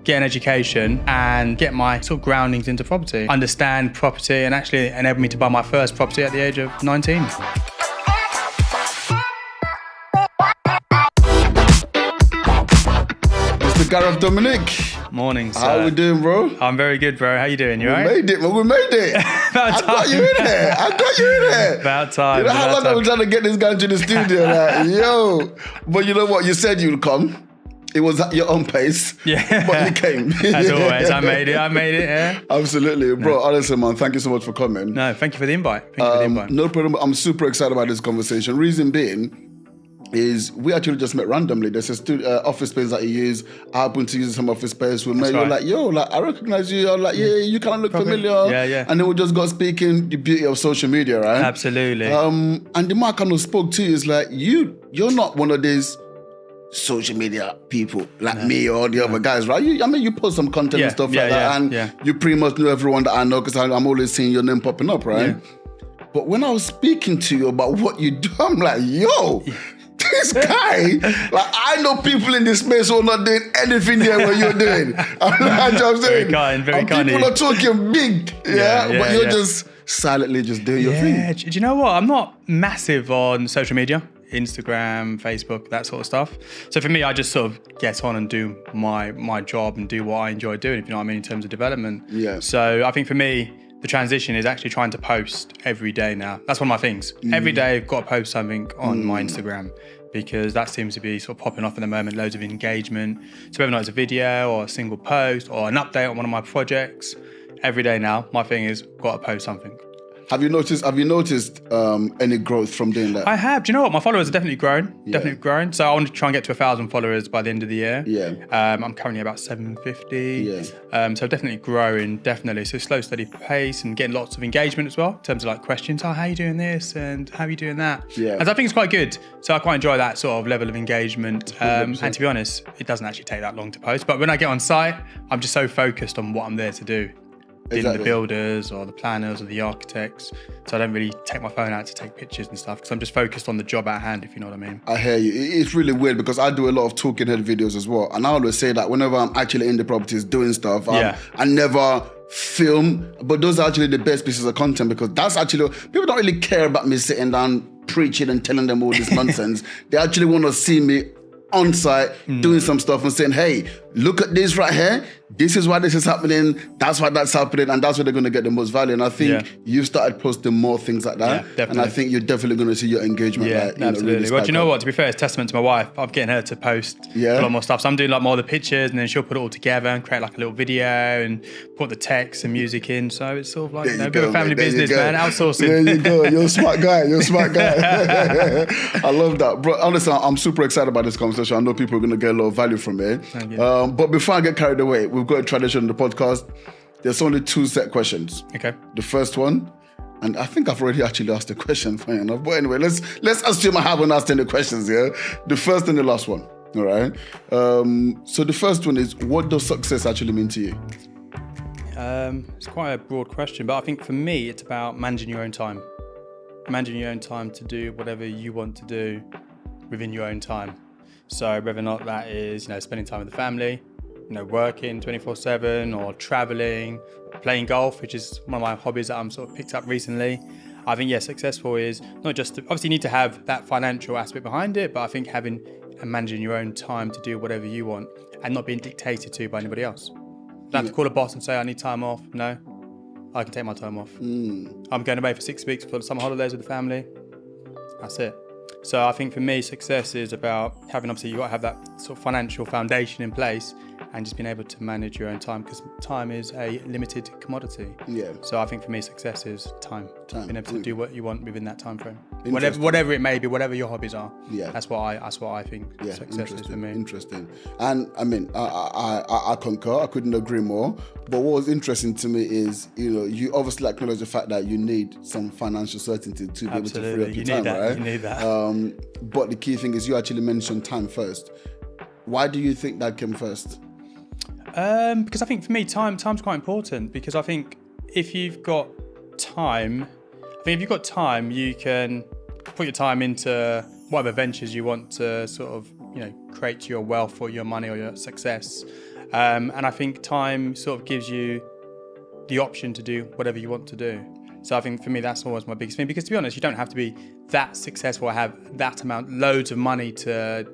get an education and get my sort of groundings into property, understand property, and actually enable me to buy my first property at the age of 19. Mr. Gareth Dominique. Morning, sir. How we doing, bro? I'm very good, bro. How you doing? You alright? We made it, man. We made it. I got you in there. About time. You know how long have we trying to get this guy to the studio? Like, yo. But you know what? You said you'd come. It was at your own pace. Yeah. But you came. As always, I made it, yeah. Absolutely. Bro, honestly, man, thank you so much for coming. No, thank you for the invite. No problem. I'm super excited about this conversation. Reason being is we actually just met randomly. There's a office space that you use. I happen to use some office space. We met. You're like, yo, like I recognize you. I'm like, yeah, you kind of look familiar. Yeah. And then we just got speaking the beauty of social media, right? Absolutely. And the man kind of spoke to you is like, you're not one of these social media people like me or the other guys, right? You post some content and stuff like that, and you pretty much know everyone that I know because I'm always seeing your name popping up, right? Yeah. But when I was speaking to you about what you do, I'm like, yo. This guy, like I know people in this space who are not doing anything there what you're doing. I'm like, I'm saying, very kind. People are talking big, but you're just silently just doing your thing. Do you know what? I'm not massive on social media, Instagram, Facebook, that sort of stuff. So for me, I just sort of get on and do my job and do what I enjoy doing, if you know what I mean, in terms of development. Yeah. So I think for me, the transition is actually trying to post every day now. That's one of my things. Every day I've got to post something on my Instagram because that seems to be sort of popping off at the moment, loads of engagement. So whether or not it's a video or a single post or an update on one of my projects, every day now, my thing is got to post something. Have you noticed any growth from doing that? I have. Do you know what? My followers are definitely grown. So I want to try and get to 1,000 followers by the end of the year. Yeah. I'm currently about 750. Yeah. So definitely growing, definitely. So slow, steady pace and getting lots of engagement as well in terms of like questions. Oh, how are you doing this? And how are you doing that? Yeah. And I think it's quite good. So I quite enjoy that sort of level of engagement. And to be honest, it doesn't actually take that long to post. But when I get on site, I'm just so focused on what I'm there to do. Dealing with the builders or the planners or the architects. So I don't really take my phone out to take pictures and stuff because I'm just focused on the job at hand, if you know what I mean. I hear you. It's really weird because I do a lot of talking head videos as well. And I always say that whenever I'm actually in the properties doing stuff, I never film. But those are actually the best pieces of content because that's actually, people don't really care about me sitting down preaching and telling them all this nonsense. They actually want to see me on site doing some stuff and saying, hey, look at this right here. This is why this is happening. That's why that's happening. And that's where they're going to get the most value. And I think you've started posting more things like that. Yeah, and I think you're definitely going to see your engagement. Absolutely. Really well, do you know what? To be fair, it's testament to my wife. I'm getting her to post a lot more stuff. So I'm doing like more of the pictures and then she'll put it all together and create like a little video and put the text and music in. So it's sort of like a bit of a family business, man. Outsourcing. There you go. You're a smart guy. I love that. Bro, honestly, I'm super excited about this conversation. I know people are going to get a lot of value from it. Thank you. But before I get carried away, we've got a tradition in the podcast. There's only 2 set questions. Okay. The first one, and I think I've already actually asked the question, funny enough. But anyway, let's assume I haven't asked any questions here. The first and the last one. All right. So the first one is, what does success actually mean to you? It's quite a broad question, but I think for me, it's about managing your own time. Managing your own time to do whatever you want to do within your own time. So whether or not that is, spending time with the family, working 24/7 or traveling, playing golf, which is one of my hobbies that I'm sort of picked up recently. I think, successful is not just, obviously you need to have that financial aspect behind it, but I think having and managing your own time to do whatever you want and not being dictated to by anybody else. Don't have to call a boss and say, I need time off. No, I can take my time off. I'm going away for 6 weeks for summer holidays with the family. That's it. So I think for me, success is about having, obviously, you've got to have that sort of financial foundation in place and just being able to manage your own time because time is a limited commodity. Yeah. So I think for me, success is time. Being able to do what you want within that time frame. Whatever it may be, whatever your hobbies are. Yeah. That's what I think success is for me. Interesting. And I mean, I concur. I couldn't agree more. But what was interesting to me is, you obviously acknowledge the fact that you need some financial certainty to be able to free up your time, right? You need that. But the key thing is you actually mentioned time first. Why do you think that came first? Because I think for me, time's quite important because I think if you've got time, you can put your time into whatever ventures you want to sort of, create your wealth or your money or your success. And I think time sort of gives you the option to do whatever you want to do. So I think for me, that's always my biggest thing, because to be honest, you don't have to be that successful or have that amount, loads of money to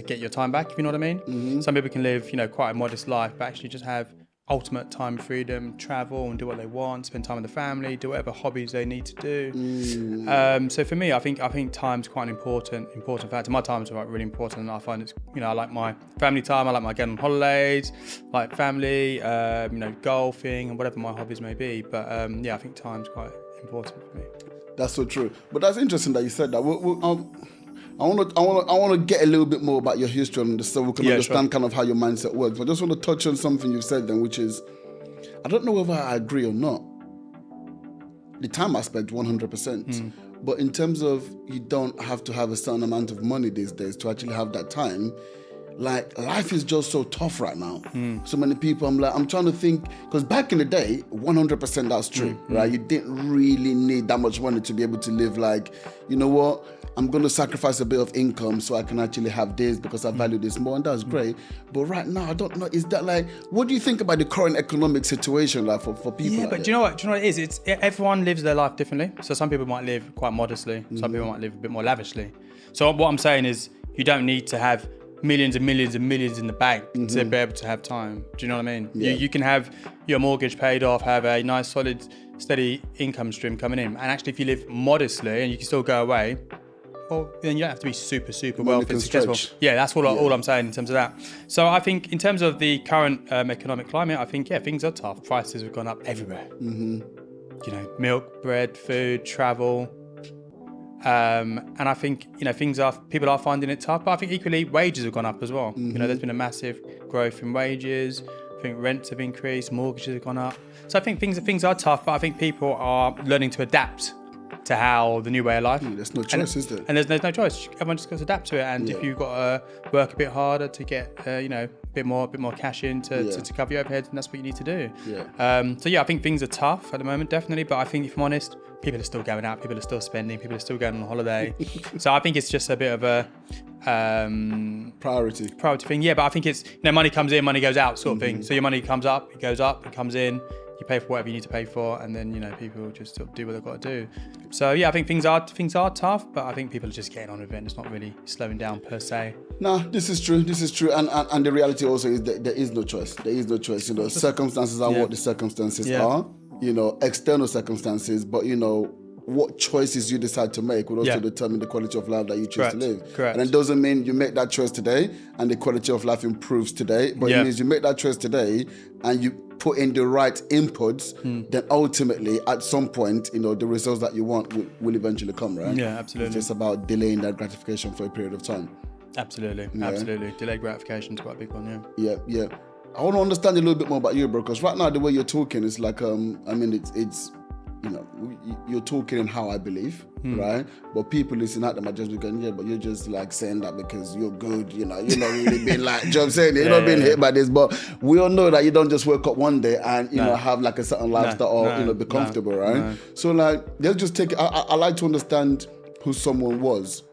get your time back, if you know what I mean. Mm-hmm. Some people can live, quite a modest life, but actually just have ultimate time freedom, travel and do what they want, spend time with the family, do whatever hobbies they need to do. So for me, I think time's quite an important factor. My time's really important, and I find it's, I like my family time, I like my getting on holidays, like family, golfing and whatever my hobbies may be. But I think time's quite important for me. That's so true. But that's interesting that you said that. I want to get a little bit more about your history on this, so we can understand kind of how your mindset works. But I just want to touch on something you've said then, which is, I don't know whether I agree or not. The time aspect, 100%. But in terms of, you don't have to have a certain amount of money these days to actually have that time. Like, life is just so tough right now. So many people, I'm trying to think, because back in the day, 100% that's true, right? You didn't really need that much money to be able to live like, you know what, I'm going to sacrifice a bit of income so I can actually have this because I value this more, and that's great. But right now, I don't know, is that like, what do you think about the current economic situation like for people? Yeah, but do you know what it is? It's everyone lives their life differently. So some people might live quite modestly, some people might live a bit more lavishly. So what I'm saying is, you don't need to have millions and millions and millions in the bank to be able to have time. Do you know what I mean? Yeah. You can have your mortgage paid off, have a nice, solid, steady income stream coming in. And actually, if you live modestly and you can still go away, well, then you don't have to be super, super wealthy and successful. Yeah, that's all I'm saying in terms of that. So I think in terms of the current economic climate, I think, things are tough. Prices have gone up everywhere. Milk, bread, food, travel. And I think, people are finding it tough, but I think equally wages have gone up as well. There's been a massive growth in wages. I think rents have increased, mortgages have gone up. So I think things are tough, but I think people are learning to adapt to how the new way of life. There's no choice, is there? And there's no choice. Everyone just got to adapt to it. And if you've got to work a bit harder to get, a bit more cash in to cover your overheads, and that's what you need to do. I think things are tough at the moment, definitely. But I think, if I'm honest, people are still going out, people are still spending, people are still going on holiday. So I think it's just a bit of a priority thing. Yeah, but I think it's, money comes in, money goes out sort of thing. So your money comes up, it goes up, it comes in, you pay for whatever you need to pay for, and then, people just sort of do what they've got to do. So I think things are tough, but I think people are just getting on with it, and it's not really slowing down per se. No, this is true. And the reality also is that there is no choice. Circumstances are what the circumstances are. External circumstances, but what choices you decide to make will also determine the quality of life that you choose to live. Correct. And it doesn't mean you make that choice today and the quality of life improves today, but it means you make that choice today and you put in the right inputs, then ultimately at some point, the results that you want will eventually come, right? Yeah, absolutely. It's just about delaying that gratification for a period of time. Absolutely. Delayed gratification is quite a big one, Yeah. I want to understand a little bit more about you, bro, because right now the way you're talking is like, it's you're talking in how I believe, right? But people listening at them are just going, but you're just like saying that because you're good, you're not really being like, you know what I'm saying? You're not being hit by this, but we all know that you don't just wake up one day and, have like a certain lifestyle or, be comfortable, right? No. So like, let's just take it. I like to understand who someone was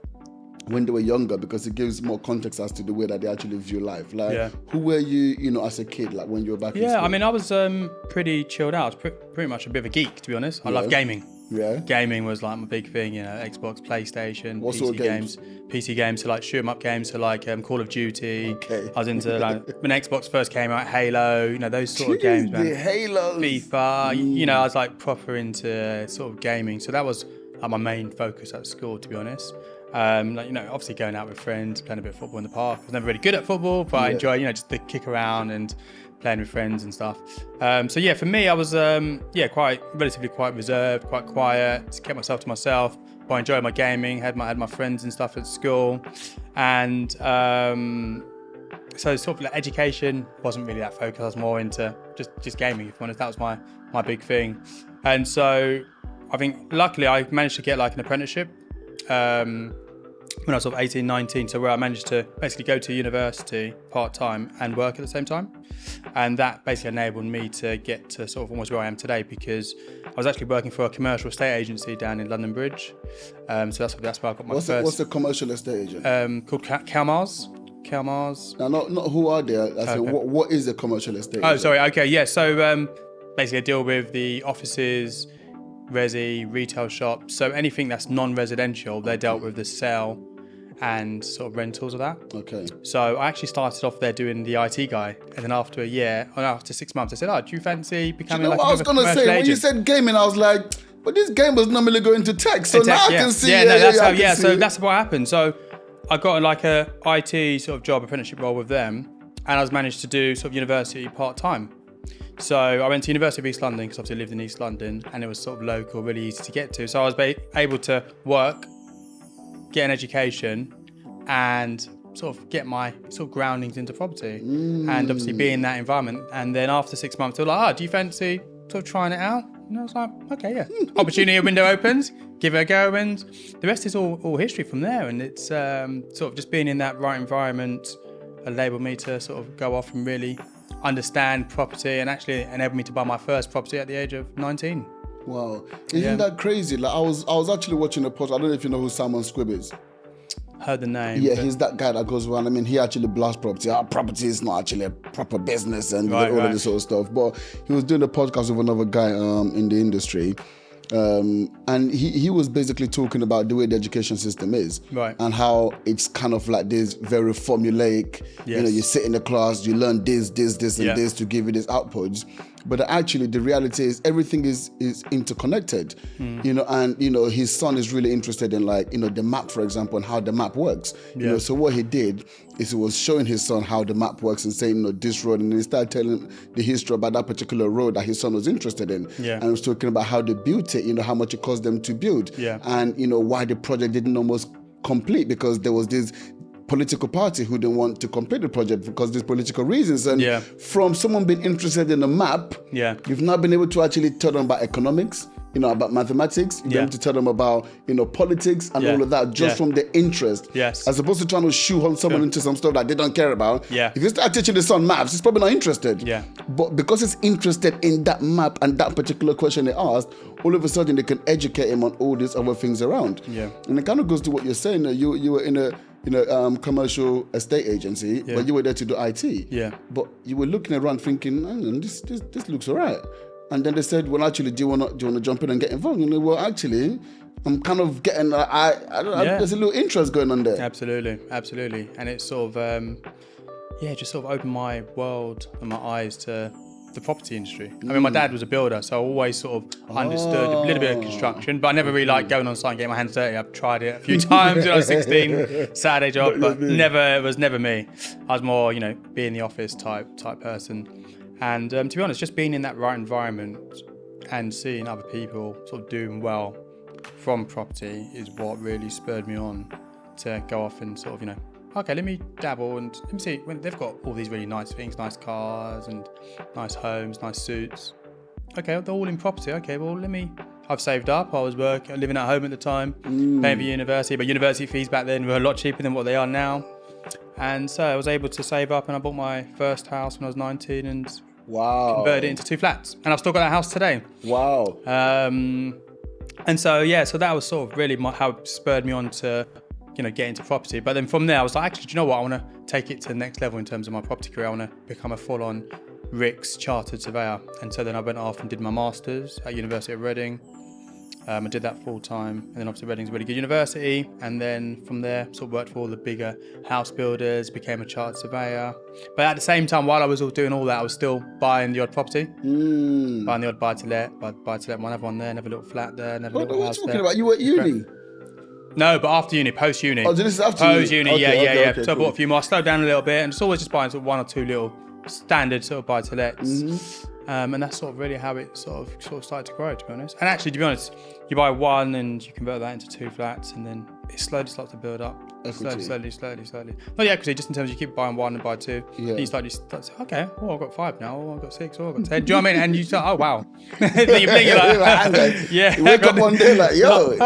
when they were younger, because it gives more context as to the way that they actually view life. Like, who were you, as a kid, like when you were back in school? I was pretty chilled out. I was pretty much a bit of a geek, to be honest. I love gaming. Yeah. Gaming was like my big thing, Xbox, PlayStation, what PC sort of games? PC games, so like shoot 'em up games, so like Call of Duty. Okay. I was into like when Xbox first came out, Halo, those sort of games, man. The Halo. FIFA, I was like proper into sort of gaming. So that was like my main focus at school, to be honest. Obviously going out with friends, playing a bit of football in the park. I was never really good at football, but I enjoy, just the kick around and playing with friends and stuff. For me, I was, relatively quite reserved, quite quiet, kept myself to myself, but I enjoyed my gaming, had my friends and stuff at school. And so sort of like education wasn't really that focused. I was more into just gaming, if I'm honest. That was my big thing. And so I think luckily I managed to get like an apprenticeship when I was sort of 18, 19, so where I managed to basically go to university part-time and work at the same time. And that basically enabled me to get to sort of almost where I am today, because I was actually working for a commercial estate agency down in London Bridge. So that's where I got my first... What's the commercial estate agent? Called Calmars. Kalmars. Now, not who are they? I said, what is a commercial estate? Oh, sorry. Okay, yeah. So basically, I deal with the offices, resi, retail shops. So anything that's non-residential, they're dealt with the sale and sort of rentals of that. Okay. So I actually started off there doing the IT guy, and then after a year, or after 6 months, I said, "Oh, do you fancy becoming like a I was going to say, when you said gaming, I was like, but these gamers normally go into tech, so now I can see. So that's what happened. So I got like a IT sort of job, apprenticeship role with them, and I was managed to do sort of university part-time. So I went to University of East London because obviously I lived in East London, and it was sort of local, really easy to get to. So I was able to work, get an education, and sort of get my sort of groundings into property, and obviously be in that environment. And then after 6 months, they were like, "Oh, do you fancy sort of trying it out?" And I was like, "Okay, yeah." Opportunity window opens, give it a go, and the rest is all history from there. And it's sort of just being in that right environment enabled me to sort of go off and really understand property, and actually enabled me to buy my first property at the age of 19. Wow, isn't that crazy? Like I was actually watching a post. I don't know if you know who Simon Squibb is. Heard the name. Yeah, he's that guy that goes around. I mean, he actually blasts property. Our property is not actually a proper business and all of this sort of stuff. But he was doing a podcast with another guy in the industry. And he was basically talking about the way the education system is, and how it's kind of like this very formulaic. You know, you sit in the class, you learn this, and this to give you these outputs. But actually, the reality is everything is interconnected. You know, and you know his son is really interested in, like, you know, the map, for example, and how the map works. You know, so what he did is he was showing his son how the map works and saying, you know, this road, and he started telling the history about that particular road that his son was interested in. And he was talking about how they built it, you know, how much it cost them to build, and you know why the project didn't almost complete, because there was this political party who didn't want to complete the project because there's political reasons. And from someone being interested in a map, you've not been able to actually tell them about economics, you know, about mathematics. You've been able to tell them about, you know, politics and all of that, just from their interest. As opposed to trying to shoehorn someone into some stuff that they don't care about. If you start teaching the son maths, he's probably not interested. But because he's interested in that map and that particular question they asked, all of a sudden they can educate him on all these other things around. And it kind of goes to what you're saying. You were in a commercial estate agency, but you were there to do IT. But you were looking around thinking, this looks all right. And then they said, well, actually, do you want to jump in and get involved? And well, actually, I'm kind of getting, there's a little interest going on there. Absolutely. And it's sort of, just sort of opened my world and my eyes to the property industry. I mean, my dad was a builder, so I always sort of understood a little bit of construction, but I never really liked going on site and getting my hands dirty. I've tried it a few times when I was 16, Saturday job, but it was never me. I was more, you know, be in the office type person. And to be honest, just being in that right environment and seeing other people sort of doing well from property is what really spurred me on to go off and sort of, you know, okay, let me dabble and let me see. When they've got all these really nice things, nice cars and nice homes, nice suits. Okay, they're all in property. Okay, well, I've saved up. I was living at home at the time, paying for university, but university fees back then were a lot cheaper than what they are now. And so I was able to save up, and I bought my first house when I was 19 and converted it into 2 flats. And I've still got that house today. Wow. And so, so that was sort of really how it spurred me on to, you know, get into property. But then from there, I was like, actually, do you know what? I want to take it to the next level in terms of my property career. I want to become a full-on RICS chartered surveyor. And so then I went off and did my master's at University of Reading. I did that full time, and then obviously Reading's a really good university. And then from there, sort of worked for all the bigger house builders, became a chartered surveyor. But at the same time, while I was doing all that, I was still buying the odd property, buying the odd buy-to-let, one have one there, another little flat there, another little house there. What are you talking about? You were at uni? No, but after uni, post-uni. Oh, this is after post-uni, uni? Okay, so I bought a few more. I slowed down a little bit, and it's always just buying sort of 1 or 2 little standard sort of buy-to-lets. And that's sort of really how it sort of started to grow, to be honest. And actually, to be honest, you buy one and you convert that into 2 flats, and then it slowly starts to build up. Equity. Slowly. Not the equity, just in terms of you keep buying 1 and buy 2. And you start to say, okay, I've got 5 now, I've got 6, I've got 10. Do you know what I mean? And you start, oh wow. Then you blink, you're like, you wake up one day like, yo, is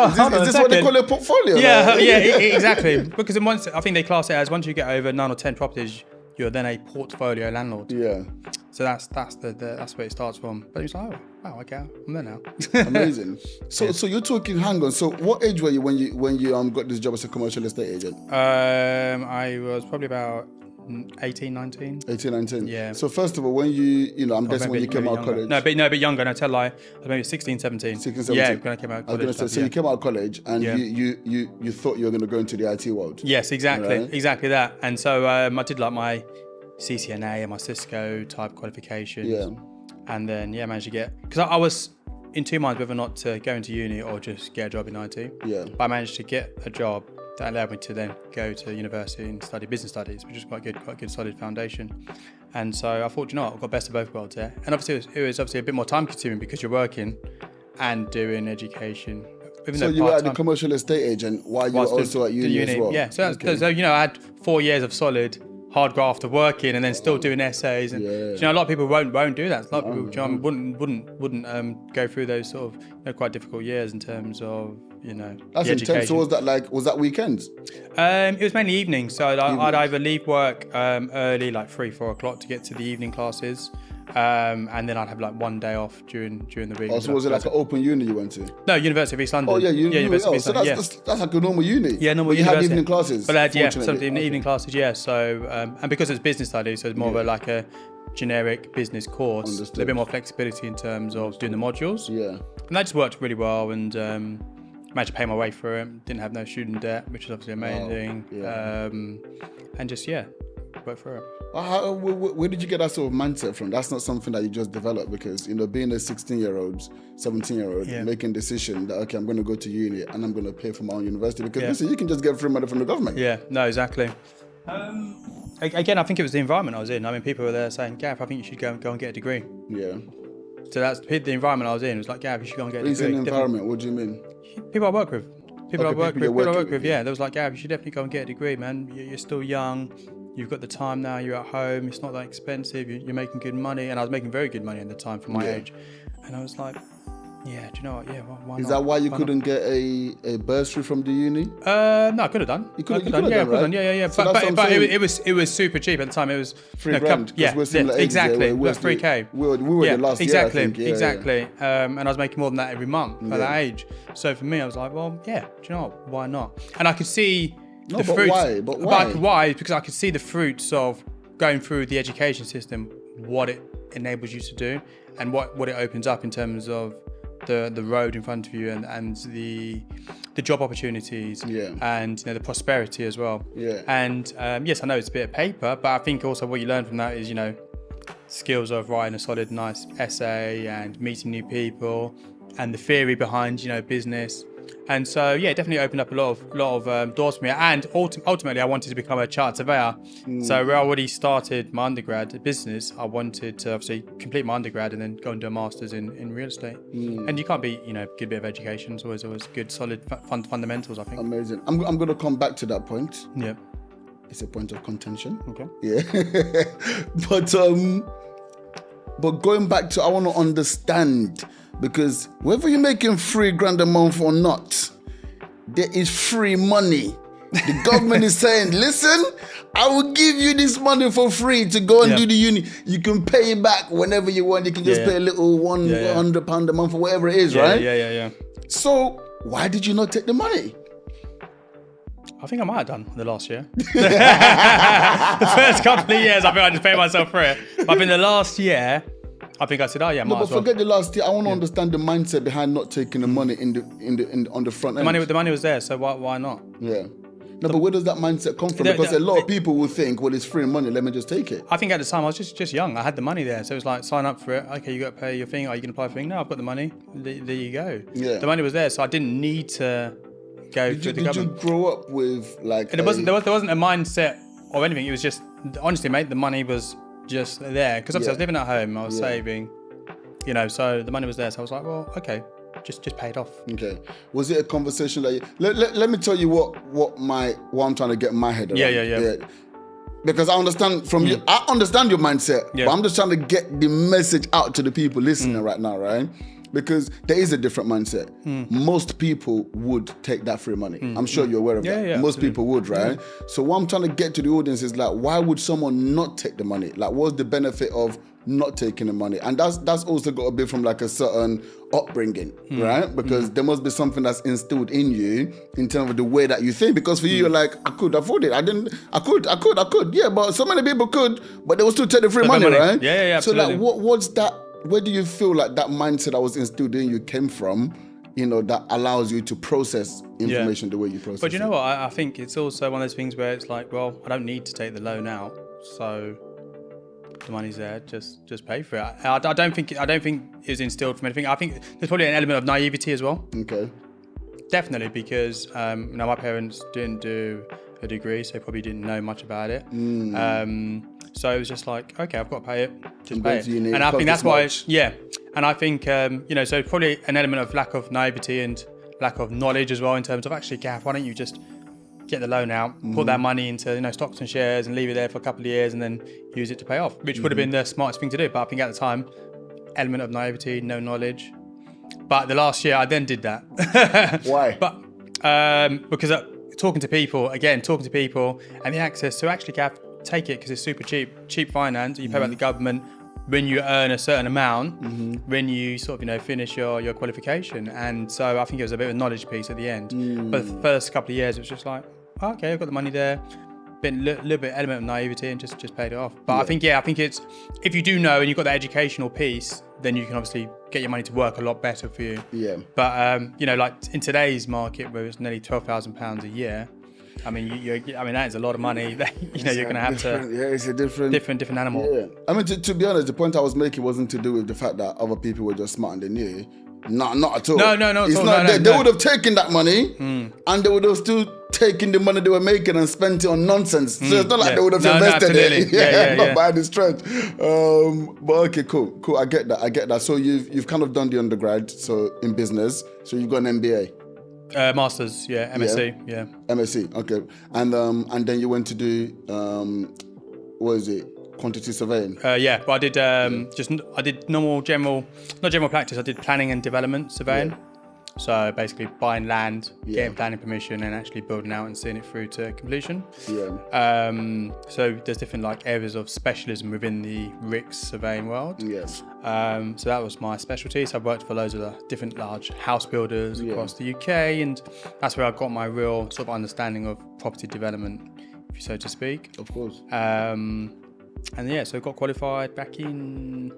this what they call a portfolio? Exactly. Because I think they class it as once you get over 9 or 10 properties, you're then a portfolio landlord. So that's where it starts from. But it's like, oh, wow, okay, I'm there now. Amazing. So you're talking. Hang on. So what age were you when you got this job as a commercial estate agent? I was probably about 18, 19. 18, 19. Yeah. So first of all, when I'm guessing when you came out of college. No, but younger. No, tell a lie. I was maybe 16, 17. 16, 17. Yeah, when I came out of college. I was going to say, so you came out of college and you thought you were going to go into the IT world. Yes, exactly. Right? Exactly that. And so I did like my CCNA and my Cisco type qualifications. Yeah. And then, managed to get, because I was in two minds whether or not to go into uni or just get a job in IT. Yeah. But I managed to get a job that allowed me to then go to university and study business studies, which is quite good solid foundation. And so I thought, you know what, I've got best of both worlds there. And obviously it was obviously a bit more time consuming because you're working and doing education. So you were at the commercial estate agent while you were also at uni as well? Yeah, so I had 4 years of solid hard graft of working and then still doing essays. And a lot of people won't do that. A lot of people wouldn't go through those sort of quite difficult years in terms of that's intense. So was that weekends? It was mainly evenings. So I'd either leave work early, like 3-4 o'clock, to get to the evening classes, and then I'd have like one day off during the week. Oh, so was it like an open uni you went to? No, University of East London. Oh yeah, University of East London. That's like a normal uni. Yeah, normal but you university. had evening classes. But some evening classes. Yeah. So and because it's business studies, so it's more of a generic business course. Understood. There's a bit more flexibility in terms of doing the modules. Yeah. And that just worked really well, and managed to pay my way through it. Didn't have no student debt, which is obviously amazing. Wow. Yeah. And just worked through it. Where did you get that sort of mindset from? That's not something that you just developed because, being a 16-year-old, 17-year-old, making a decision that, okay, I'm going to go to uni and I'm going to pay for my own university because listen, you can just get free money from the government. Yeah, no, exactly. Again, I think it was the environment I was in. I mean, people were there saying, Gareth, I think you should go and get a degree. Yeah. So that's the environment I was in. It was like, Gareth, you should go and get a degree. It's an environment, what do you mean? People I work with. People I work with, there was like, Gareth, you should definitely go and get a degree, man. You're still young. You've got the time now, you're at home, it's not that expensive, you're making good money. And I was making very good money at the time for my age. And I was like, yeah, do you know what? Yeah, why not? Is that why you couldn't get a bursary from the uni? No, I could have done. You could have done. Yeah. So but it was super cheap at the time. It was $3,000. Yeah, exactly. That's $3,000. We were the last year, I think. Exactly. And I was making more than that every month at that age. So for me, I was like, well, yeah, do you know what? Why not? And I could see the fruits. But why? Why? Because I could see the fruits of going through the education system, what it enables you to do, and what it opens up in terms of the road in front of you and the job opportunities and the prosperity as well. Yeah. And yes, I know it's a bit of paper, but I think also what you learn from that is skills of writing a solid, nice essay and meeting new people and the theory behind business. And so, definitely opened up a lot of doors for me. And ultimately, I wanted to become a chartered surveyor. So where I already started my undergrad business, I wanted to obviously complete my undergrad and then go and do a master's in real estate. And you can't be, good bit of education. It's always good, solid fundamentals, I think. Amazing. I'm going to come back to that point. Yeah. It's a point of contention. Okay. Yeah. But going back to, I want to understand, because whether you're making $3,000 a month or not, there is free money. The government is saying, listen, I will give you this money for free to go and do the uni. You can pay it back whenever you want. You can just pay a little £100 a month or whatever it is, right? Yeah. So why did you not take the money? I think I might have done the last year. The first couple of years, I think I just paid myself for it. But in the last year, I think I said, might as well. Forget the last year. I want to understand the mindset behind not taking the money on the front end. The money was there, so why not? Yeah. No, but where does that mindset come from? Because a lot of people will think, well, it's free money, let me just take it. I think at the time I was just young. I had the money there, so it was like, sign up for it. Okay, you got to pay your thing. Are you going to apply for it? No, I've got the money. There you go. Yeah. The money was there, so I didn't need to go to the government. Did you grow up with like? There wasn't a mindset or anything. It was just, honestly, mate, the money was just there because obviously I was living at home. I was saving, so the money was there. So I was like, well, okay. Just paid off. Okay. Was it a conversation that let me tell you what I'm trying to get in my head around. Yeah. Because I understand from you, I understand your mindset, but I'm just trying to get the message out to the people listening right now, right? Because there is a different mindset. Most people would take that free money. I'm sure you're aware of that. Yeah, most people would, right? So what I'm trying to get to the audience is like, why would someone not take the money? Like, what's the benefit of not taking the money. And that's also got to be from like a certain upbringing, right? Because there must be something that's instilled in you in terms of the way that you think. Because for you, you're like, I could afford it. I could. Yeah, but so many people could, but they will still take the free money, right? Yeah, absolutely. So like, what's that? Where do you feel like that mindset that was instilled in you came from? You know, that allows you to process information the way you process it. But you know what? I think it's also one of those things where it's like, well, I don't need to take the loan out, so the money's there. Just pay for it. I don't think it was instilled from anything. I think there's probably an element of naivety as well. Okay. Definitely, because my parents didn't do a degree, so they probably didn't know much about it. So it was just like, okay, I've got to pay it, just pay it. And I think that's why, and I think, so probably an element of lack of naivety and lack of knowledge as well in terms of, actually, Gav, why don't you just get the loan out, put that money into stocks and shares and leave it there for a couple of years and then use it to pay off, which would have been the smartest thing to do. But I think at the time, element of naivety, no knowledge. But the last year, I then did that. Why? But because talking to people and the access to, actually, Gav, take it because it's super cheap finance. You pay back the government when you earn a certain amount, when you sort of finish your qualification. And so I think it was a bit of a knowledge piece at the end. But the first couple of years, it was just like, okay, I've got the money there. Been a little bit element of naivety and just paid it off. But I think it's, if you do know and you've got that educational piece, then you can obviously get your money to work a lot better for you. Yeah. But like in today's market, where it's nearly £12,000 a year, I mean, that is a lot of money that you're going to have to. Yeah, it's a different animal. Yeah. I mean, to be honest, the point I was making wasn't to do with the fact that other people were just smarter than you. Not at all. No, it's not. They would have taken that money, and they would have still taken the money they were making and spent it on nonsense. So it's not like they would have invested it. Not by the stretch. But okay, cool. I get that. So you've kind of done the undergrad, so in business. So you've got an MBA. Masters, MSc, MSc, okay. And then you went to do, what is it? Quantity surveying. But I did I did not general practice. I did planning and development surveying. So basically buying land, getting planning permission, and actually building out and seeing it through to completion. So there's different areas of specialism within the RICS surveying world. So that was my specialty. So I worked for loads of different large house builders across the UK, and that's where I got my real sort of understanding of property development, so to speak. Of course. So I got qualified back in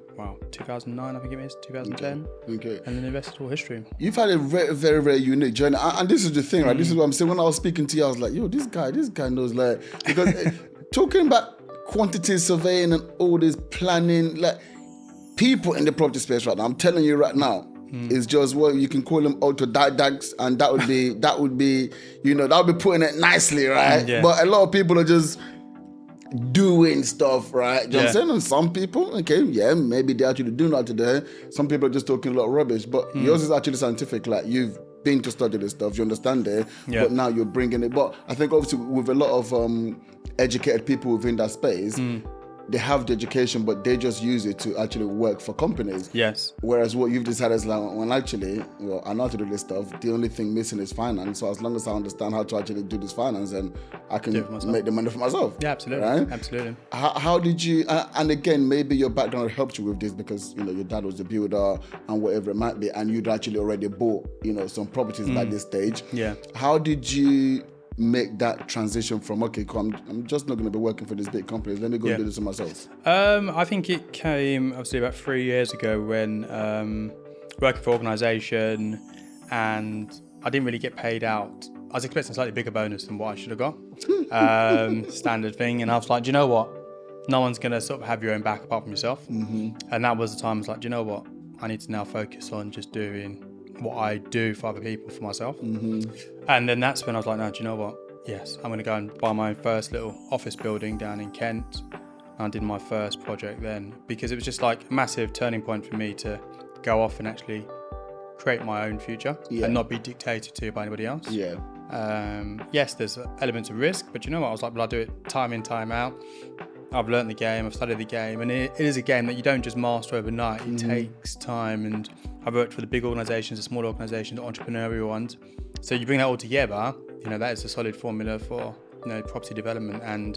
2009, I think it is 2010. Okay. And then the rest is all history. You've had a very, very, very unique journey, and this is the thing, right? This is what I'm saying. When I was speaking to you, I was like, "Yo, this guy knows because talking about quantity surveying and all this planning, people in the property space right now. I'm telling you right now." It's just you can call them autodidacts, and that would be that would be putting it nicely, right? But a lot of people are just doing stuff, right? You know what I'm saying? And some people, maybe they actually do know how to do it. Some people are just talking a lot of rubbish, but yours is actually scientific. Like, you've been to study this stuff, you understand it, but now you're bringing it. But I think obviously with a lot of educated people within that space, they have the education, but they just use it to actually work for companies. Yes. Whereas what you've decided is I know how to do this stuff. The only thing missing is finance. So as long as I understand how to actually do this finance, then I can make the money for myself. Yeah, absolutely. Right? Absolutely. How did you? And again, maybe your background helped you with this because your dad was a builder and whatever it might be, and you'd actually already bought some properties by this stage. Yeah. How did you make that transition from I'm just not going to be working for these big companies, let me go and do this for myself? I think it came obviously about 3 years ago when working for an organisation, and I didn't really get paid out. I was expecting a slightly bigger bonus than what I should have got. Standard thing. And I was like, do you know what, no one's going to sort of have your own back apart from yourself. And that was the time I was like, do you know what, I need to now focus on just doing what I do for other people, for myself. And then that's when I was like, no, do you know what? Yes, I'm going to go and buy my first little office building down in Kent. And I did my first project then, because it was just like a massive turning point for me to go off and actually create my own future and not be dictated to by anybody else. Yes, there's elements of risk, but you know what? I was like, well, I'll do it time in, time out. I've learned the game, I've studied the game, and it is a game that you don't just master overnight. It takes time, and I've worked for the big organisations, the small organisations, the entrepreneurial ones. So you bring that all together, that is a solid formula for property development. And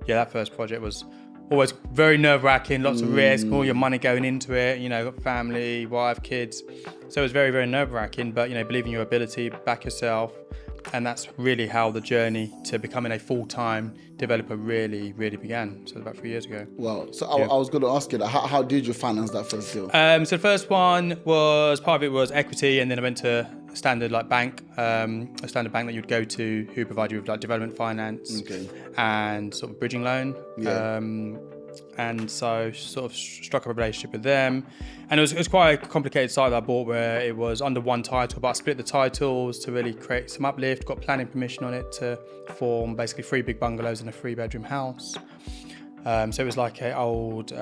that first project was always very nerve-wracking, lots of risk, all your money going into it, you know, got family, wife, kids. So it was very, very nerve-wracking, but, you know, believe in your ability, back yourself. And that's really how the journey to becoming a full-time developer really, really began. So about 3 years ago. Wow. So I was going to ask you that. How did you finance that first deal? So the first one was, part of it was equity, and then I went to a standard bank, a standard bank that you'd go to who provide you with like development finance and sort of bridging loan. Yeah. And so sort of struck up a relationship with them. And it was quite a complicated site that I bought where it was under one title, but I split the titles to really create some uplift, got planning permission on it to form basically 3 big bungalows and a 3-bedroom house. So it was like a old,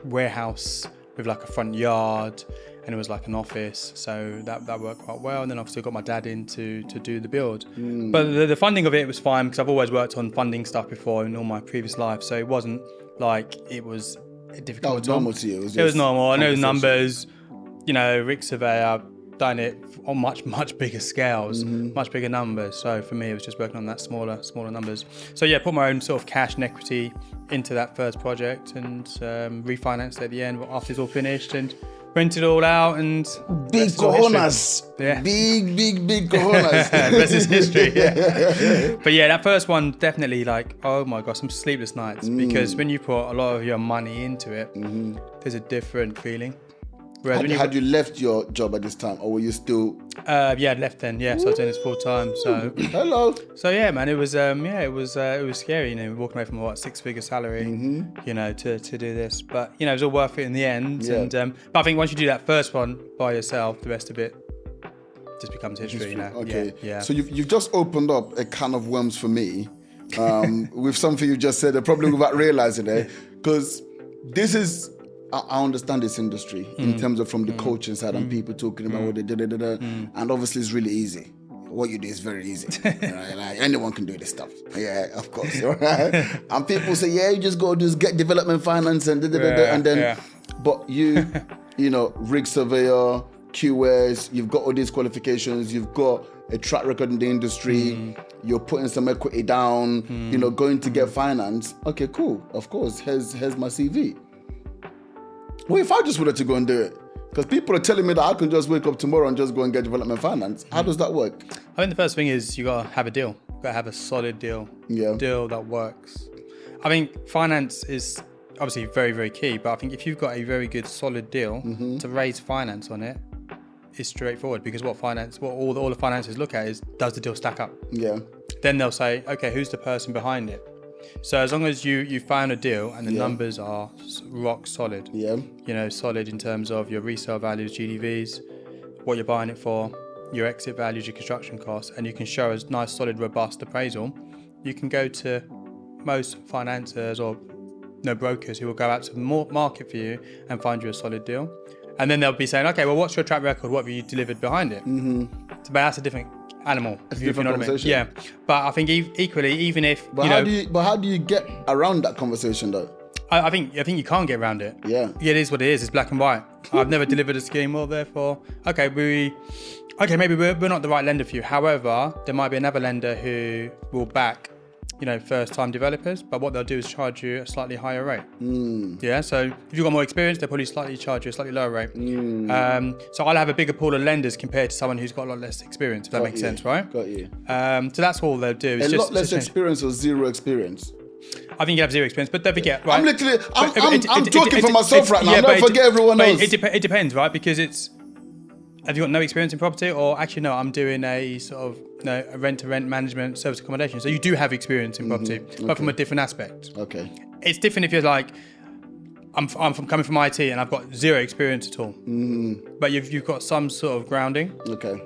warehouse with like a front yard, and it was like an office, so that worked quite well. And then obviously got my dad in to do the build. But the funding of it was fine because I've always worked on funding stuff before in all my previous life, so it wasn't like it was difficult. That was normal to you? It was normal. I know the numbers, you know, Rick Surveyor, done it on much bigger scales, much bigger numbers. So for me, it was just working on that smaller numbers. So yeah, put my own sort of cash and equity into that first project and refinanced at the end after it's all finished and rented it all out. And big cojones. Yeah. Big cojones. Rest is history. Yeah. But yeah, that first one definitely like, oh my gosh, some sleepless nights because when you put a lot of your money into it, there's a different feeling. Whereas had you left your job at this time, or were you still? Yeah, I'd left then. Yeah, so I was doing this full time. So hello. So yeah, man, it was it was scary. You know, walking away from a 6-figure salary, you know, to do this. But you know, it was all worth it in the end. Yeah. And but I think once you do that first one by yourself, the rest of it just becomes history. You know. Okay. Yeah. So you've just opened up a can of worms for me with something you just said, probably without realizing it, because this is. I understand this industry in terms of from the coaching side and people talking about what they did, and obviously it's really easy. What you do is very easy. Right? Like anyone can do this stuff. Yeah, of course. Right? And people say, yeah, you just go just get development finance and and then, but you know, rig surveyor, QS, you've got all these qualifications, you've got a track record in the industry, you're putting some equity down, you know, going to get finance. Okay, cool. Of course, here's my CV. Well, if I just wanted to go and do it, because people are telling me that I can just wake up tomorrow and just go and get development finance. How does that work? I think the first thing is you got to have a deal. You got to have a solid deal. Yeah. Deal that works. I think finance is obviously very, very key, but I think if you've got a very good solid deal to raise finance on it, it's straightforward, because what all the finances look at is, does the deal stack up? Yeah. Then they'll say, okay, who's the person behind it? So as long as you found a deal and the numbers are rock solid, you know, solid in terms of your resale values, GDVs, what you're buying it for, your exit values, your construction costs, and you can show a nice, solid, robust appraisal, you can go to most financiers or brokers who will go out to the market for you and find you a solid deal. And then they'll be saying, okay, well, what's your track record? What have you delivered behind it? So that's a different animal. It's a different conversation. Yeah, but I think equally, even if how do you get around that conversation though? I think you can't get around it. Yeah, it is what it is. It's black and white. I've never delivered a scheme, well, therefore, maybe we're not the right lender for you. However, there might be another lender who will back, you know, first-time developers, but what they'll do is charge you a slightly higher rate. Yeah, so if you've got more experience, they'll probably slightly charge you a slightly lower rate. So I'll have a bigger pool of lenders compared to someone who's got a lot less experience, if that makes sense, right? Got you. So that's all they'll do. Is a lot less experience or zero experience? I think you have zero experience, but don't forget, right? I'm talking for myself right now. I'm not forget everyone else. It depends, right? Because have you got no experience in property, or actually no, I'm doing a sort of a rent-to-rent management service accommodation. So you do have experience in property, but from a different aspect. Okay. It's different if you're like, I'm coming from IT and I've got zero experience at all. But you've got some sort of grounding. Okay.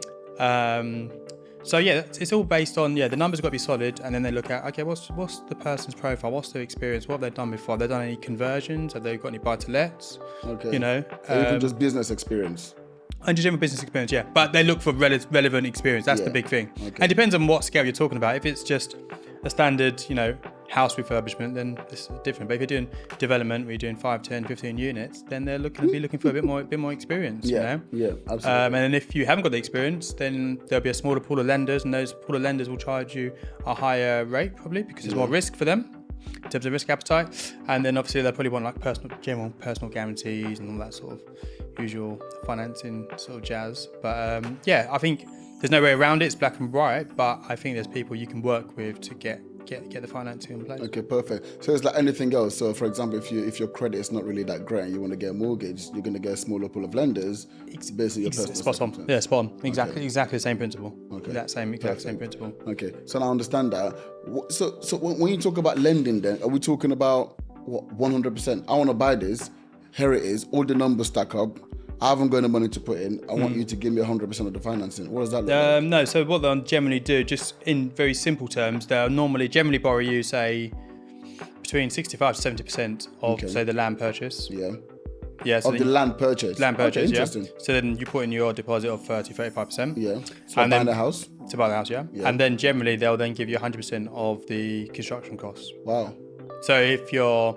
So yeah, it's all based on the numbers got to be solid, and then they look at, okay, what's the person's profile, what's their experience, what have they done before, have they done any conversions, have they got any buy-to-lets? Okay. You know, so even just business experience. And just general business experience, yeah. But they look for relevant experience. That's the big thing. Okay. And it depends on what scale you're talking about. If it's just a standard, house refurbishment, then it's different. But if you're doing development, where you're doing 5, 10, 15 units, then they're be looking for a bit more experience. Yeah, you know? absolutely. And then if you haven't got the experience, then there'll be a smaller pool of lenders, and those pool of lenders will charge you a higher rate probably because there's more risk for them in terms of risk appetite. And then obviously they'll probably want like general personal guarantees and all that sort of usual financing sort of jazz. But I think there's no way around it. It's black and white. But I think there's people you can work with to get the financing in place. Okay, perfect. So it's like anything else. So for example, if your credit is not really that great and you want to get a mortgage, you're going to get a smaller pool of lenders. It's basically your personal spot on. Yeah, spot on. Exactly the same principle. Okay. Exact same principle. Okay, so now I understand that. So when you talk about lending, then are we talking about what 100%? I want to buy this. Here it is. All the numbers stack up. I haven't got any money to put in. I want you to give me 100% of the financing. What does that look like? No, so what they'll generally do, just in very simple terms, they'll generally borrow you, say, between 65 to 70% of, say, the land purchase. Yeah, so of the land purchase. Okay, interesting. Yeah. So then you put in your deposit of 35%. Yeah. So buying the house? To buy the house, yeah. And then generally they'll then give you 100% of the construction costs. Wow. So if your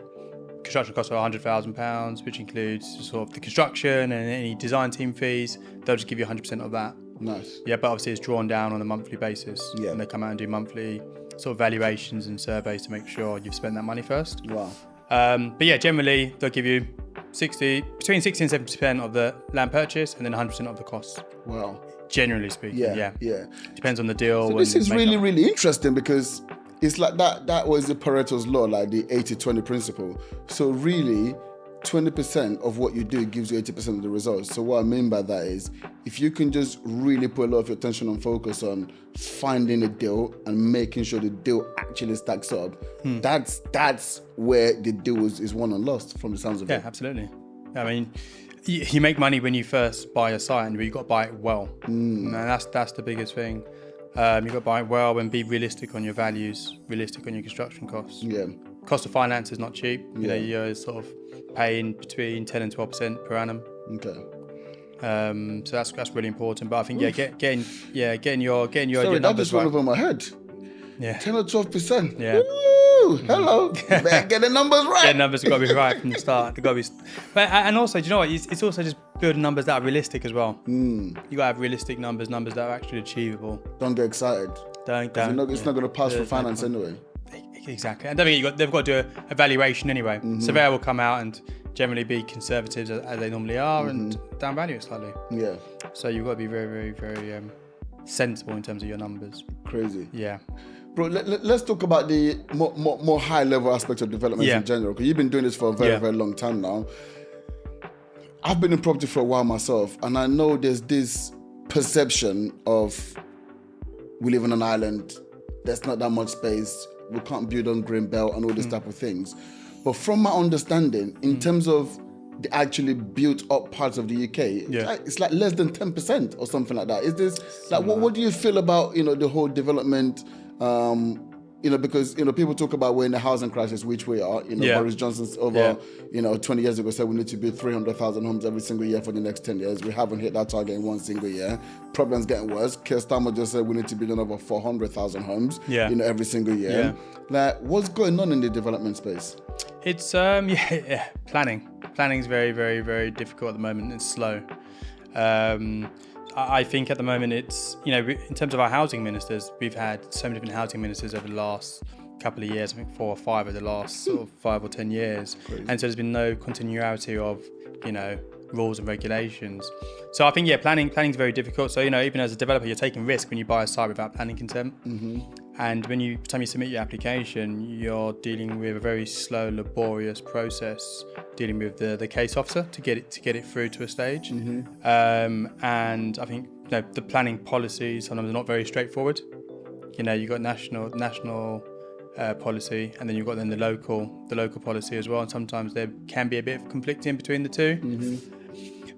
construction costs are £100,000, which includes sort of the construction and any design team fees, they'll just give you 100% of that. Nice. Yeah, but obviously it's drawn down on a monthly basis. Yeah. And they come out and do monthly sort of valuations and surveys to make sure you've spent that money first. Wow. But yeah, generally they'll give you between 60 and 70% of the land purchase and then 100% of the costs. Wow. Generally speaking, yeah. Depends on the deal. So this is really, really interesting because it's like that was the Pareto's law, like the 80-20 principle. So really, 20% of what you do gives you 80% of the results. So what I mean by that is, if you can just really put a lot of your attention and focus on finding a deal and making sure the deal actually stacks up, that's where the deal is won and lost from the sounds of it. Yeah, absolutely. I mean, you make money when you first buy a site, and you've got to buy it well. And that's the biggest thing. You've got to buy it well and be realistic on your values, realistic on your construction costs. Yeah. Cost of finance is not cheap. You know, you're sort of paying between 10 and 12% per annum. Okay. So that's really important. But I think getting your Sorry, numbers that just went right. over my head. Yeah. 10 or 12%. Yeah. Woo! Hello. Better get the numbers right. Yeah, numbers have got to be right from the start. They've got to be. But and also, do you know what? It's also just building numbers that are realistic as well. You got to have realistic numbers that are actually achievable. Don't get excited. Don't. It's not going to pass for finance anyway. Exactly. And don't forget, they've got to do a valuation anyway. Surveyor will come out and generally be conservative as they normally are and downvalue it slightly. Yeah. So you've got to be very, very, very sensible in terms of your numbers. Crazy. Yeah. Bro, let's talk about the more high level aspects of development in general, because you've been doing this for a very, very long time now. I've been in property for a while myself, and I know there's this perception of we live on an island, there's not that much space, we can't build on green belt and all these type of things. But from my understanding, in terms of the actually built up parts of the UK, it's like less than 10% or something like that. Is this like what do you feel about the whole development? Because people talk about we're in a housing crisis, which we are. Boris Johnson's over 20 years ago said we need to build 300,000 homes every single year for the next 10 years. We haven't hit that target in one single year. Problem's getting worse. Keir Starmer just said we need to build another 400,000 homes every single year. Like, what's going on in the development space? It's planning. Planning is very, very, very difficult at the moment. It's slow. I think at the moment it's, in terms of our housing ministers, we've had so many different housing ministers over the last couple of years. I think 4 or 5 over the last sort of 5 or 10 years. Crazy. And so there's been no continuity of, rules and regulations. So I think, planning is very difficult. So, even as a developer, you're taking risk when you buy a site without planning consent. And by the time you submit your application, you're dealing with a very slow, laborious process, dealing with the case officer to get it through to a stage. And I think the planning policies sometimes are not very straightforward. You've got national policy, and then you've got the local policy as well. And sometimes there can be a bit of conflicting between the two.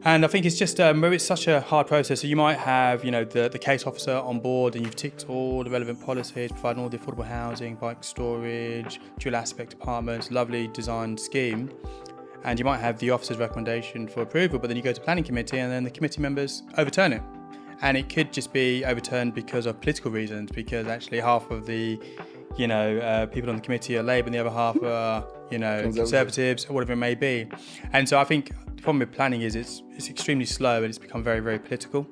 And I think it's just it's such a hard process. So you might have, the case officer on board, and you've ticked all the relevant policies, providing all the affordable housing, bike storage, dual aspect apartments, lovely designed scheme. And you might have the officer's recommendation for approval, but then you go to planning committee, and then the committee members overturn it. And it could just be overturned because of political reasons, because actually half of the people on the committee are Labour and the other half are, Conservatives, or whatever it may be. And so I think the problem with planning is it's extremely slow and it's become very, very political.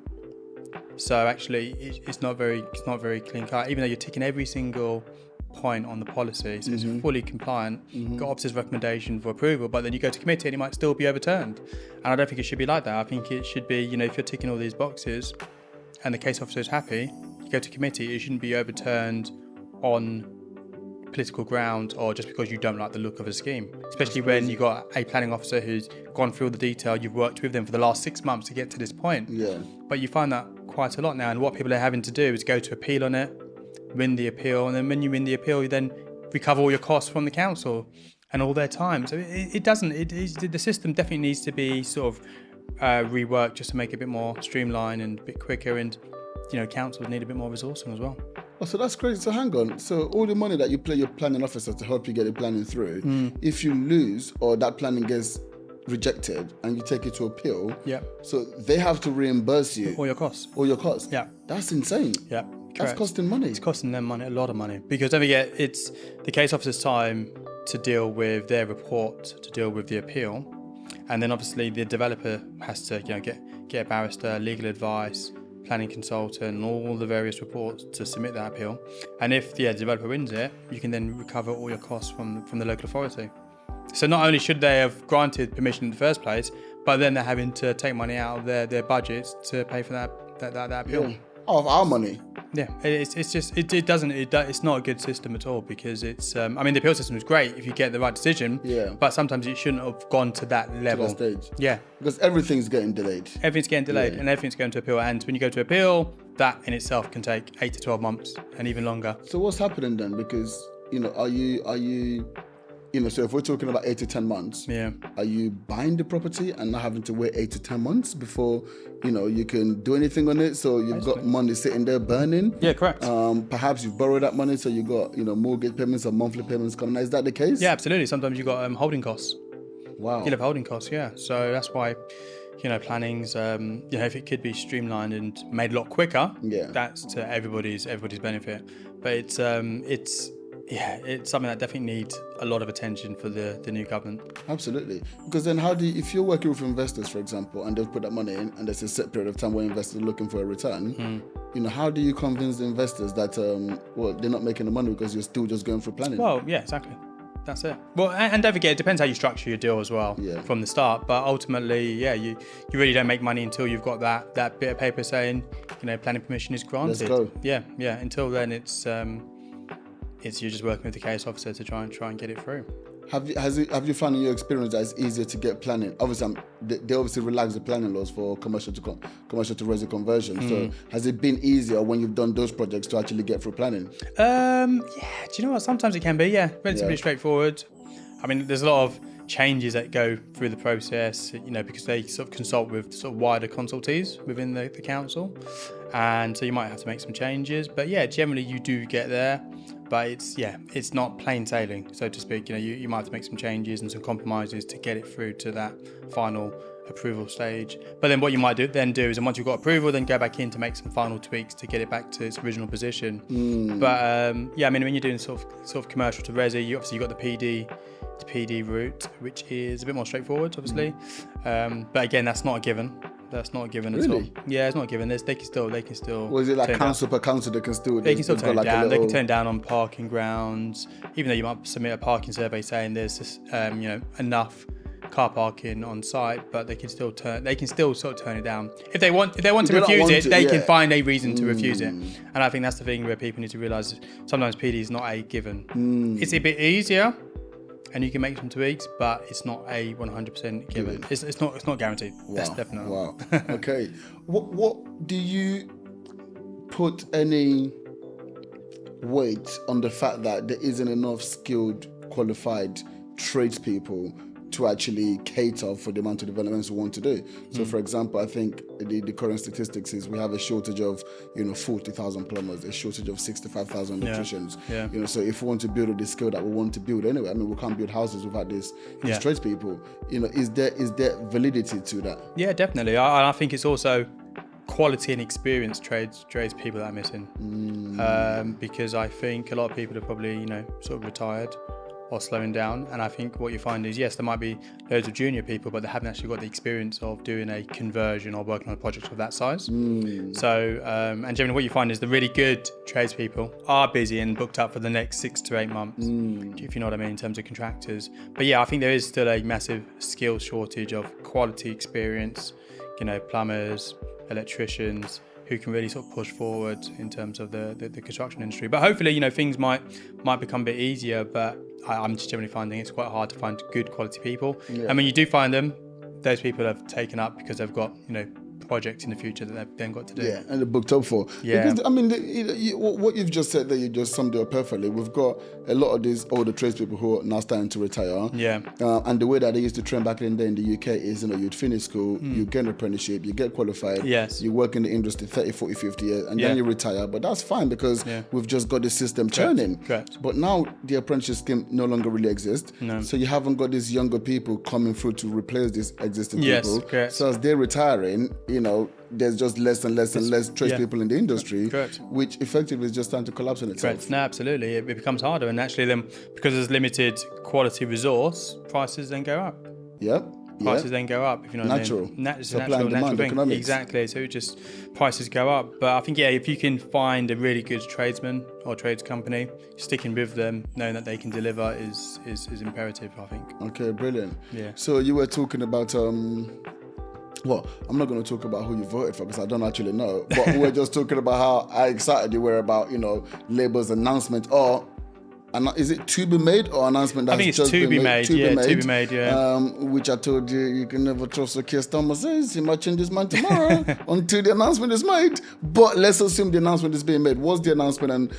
So actually it's not very clean cut, even though you're ticking every single point on the policy. So it's fully compliant, got officer's recommendation for approval, but then you go to committee and it might still be overturned. And I don't think it should be like that. I think it should be, if you're ticking all these boxes and the case officer is happy, you go to committee, it shouldn't be overturned on political ground or just because you don't like the look of a scheme, especially when you've got a planning officer who's gone through all the detail, you've worked with them for the last 6 months to get to this point. Yeah. But you find that quite a lot now, and what people are having to do is go to appeal on it, win the appeal, and then when you win the appeal, you then recover all your costs from the council and all their time. So the system definitely needs to be sort of reworked just to make it a bit more streamlined and a bit quicker, and councils need a bit more resourcing as well. Oh, so that's crazy. So hang on. So all the money that you pay your planning officer to help you get the planning through, if you lose or that planning gets rejected and you take it to appeal, so they have to reimburse you all your costs. All your costs. Yeah. That's insane. Yeah. That's costing money. It's costing them money, a lot of money, because don't forget, it's the case officer's time to deal with their report, to deal with the appeal, and then obviously the developer has to get a barrister, legal advice, planning consultant, and all the various reports to submit that appeal. And if the developer wins it, you can then recover all your costs from the local authority. So not only should they have granted permission in the first place, but then they're having to take money out of their budgets to pay for that appeal. Yeah. Of our money. Yeah, it's not a good system at all, because it's the appeal system is great if you get the right decision, but sometimes it shouldn't have gone to that level. To that stage. Yeah. Because everything's getting delayed. Everything's getting delayed and everything's going to appeal. And when you go to appeal, that in itself can take 8 to 12 months and even longer. So what's happening then? Because, are you so if we're talking about 8 to 10 months, are you buying the property and not having to wait 8 to 10 months before, you can do anything on it? So you've got money sitting there burning. Yeah, correct. Perhaps you've borrowed that money, so you've got, mortgage payments or monthly payments coming. Is that the case? Yeah, absolutely. Sometimes you've got holding costs. Wow. You'll have holding costs, yeah. So that's why, planning's, if it could be streamlined and made a lot quicker, that's to everybody's benefit. But it's something that definitely needs a lot of attention for the new government. Absolutely. Because then if you're working with investors, for example, and they've put that money in and there's a set period of time where investors are looking for a return, how do you convince the investors that, they're not making the money because you're still just going for planning? Well, yeah, exactly. That's it. Well, and don't forget, it depends how you structure your deal as well from the start. But ultimately, you really don't make money until you've got that bit of paper saying, planning permission is granted. Let's go. Yeah. Until then, it's you're just working with the case officer to try and get it through. Have you found in your experience that it's easier to get planning? Obviously, they obviously relax the planning laws for commercial to resi conversion. So has it been easier when you've done those projects to actually get through planning? Yeah. Do you know what? Sometimes it can be. Yeah, relatively straightforward. There's a lot of changes that go through the process, because they sort of consult with sort of wider consultees within the council, and so you might have to make some changes. But yeah, generally you do get there. But it's not plain sailing, so to speak. You might have to make some changes and some compromises to get it through to that final approval stage. But then what you might do is, once you've got approval, then go back in to make some final tweaks to get it back to its original position. But when you're doing sort of commercial to resi, you've got the PD route, which is a bit more straightforward, obviously. But again, that's not a given. That's not a given at all. Yeah, it's not a given. They can still. Was it like council per council? They can still turn it down. They can turn down on parking grounds, even though you might submit a parking survey saying there's enough car parking on site, but they can still sort of turn it down if they want. If they want to refuse it, they can find a reason to refuse it. And I think that's the thing where people need to realise sometimes PD is not a given. It's a bit easier, and you can make some tweaks, but it's not a 100% given. It's not guaranteed. Wow. That's definitely. Wow. Okay. What do you put any weight on the fact that there isn't enough skilled, qualified tradespeople to actually cater for the amount of developments we want to do? So, for example, I think the current statistics is we have a shortage of 40,000 plumbers, a shortage of 65,000 electricians. Yeah. So if we want to build the skill that we want to build anyway, we can't build houses without these tradespeople. Is there validity to that? Yeah, definitely. I think it's also quality and experienced trades people that are missing. Because I think a lot of people are probably, sort of retired or slowing down. And I think what you find is, yes, there might be loads of junior people, but they haven't actually got the experience of doing a conversion or working on a project of that size. So, and generally what you find is the really good tradespeople are busy and booked up for the next 6 to 8 months, if you know what I mean, in terms of contractors. But yeah, I think there is still a massive skill shortage of quality experience, plumbers, electricians, who can really sort of push forward in terms of the construction industry. But hopefully, things might become a bit easier, but I'm just generally finding it's quite hard to find good quality people. And when you do find them, those people have taken up because they've got, projects in the future that they've then got to do. Yeah, and they're booked up for. Yeah. Because, what you've just said there, you just summed it up perfectly. We've got a lot of these older tradespeople who are now starting to retire. Yeah. And the way that they used to train back in the UK is, you'd finish school, you get an apprenticeship, you get qualified, yes, you work in the industry 30, 40, 50 years, and then you retire. But that's fine because we've just got the system churning. Correct. But now the apprenticeship scheme no longer really exists. No. So you haven't got these younger people coming through to replace these existing people. Correct. So as they're retiring, there's just less and less tradespeople in the industry, which effectively is just starting to collapse on itself. Correct. No, absolutely. It becomes harder, and actually then, because there's limited quality resource, prices then go up. Yep. Prices then go up, if you know what I mean. Supply and demand thing. Economics. Exactly. So prices go up. But I think, if you can find a really good tradesman or trades company, sticking with them, knowing that they can deliver is imperative, I think. Okay, brilliant. Yeah. So you were talking about well, I'm not going to talk about who you voted for because I don't actually know. But we were just talking about how excited you were about, Labour's announcement. Is it to be made or announcement that's just to be made? To be made, yeah. Which I told you can never trust what Keir Starmer says. He might change his mind tomorrow until the announcement is made. But let's assume the announcement is being made. What's the announcement and,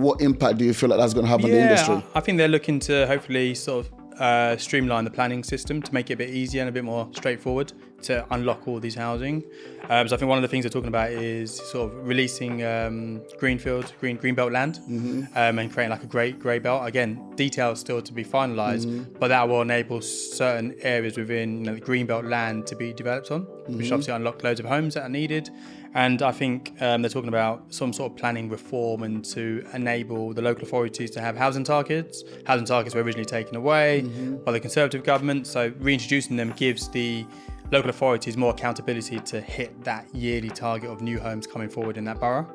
what impact do you feel like that's going to have on the industry? I think they're looking to hopefully sort of streamline the planning system to make it a bit easier and a bit more straightforward to unlock all these housing. So I think one of the things they're talking about is sort of releasing greenbelt land, and creating like a grey belt. Again, details still to be finalised, but that will enable certain areas within the greenbelt land to be developed on, which obviously unlock loads of homes that are needed. And I think they're talking about some sort of planning reform and to enable the local authorities to have housing targets. Housing targets were originally taken away by the Conservative government, so reintroducing them gives the local authorities more accountability to hit that yearly target of new homes coming forward in that borough.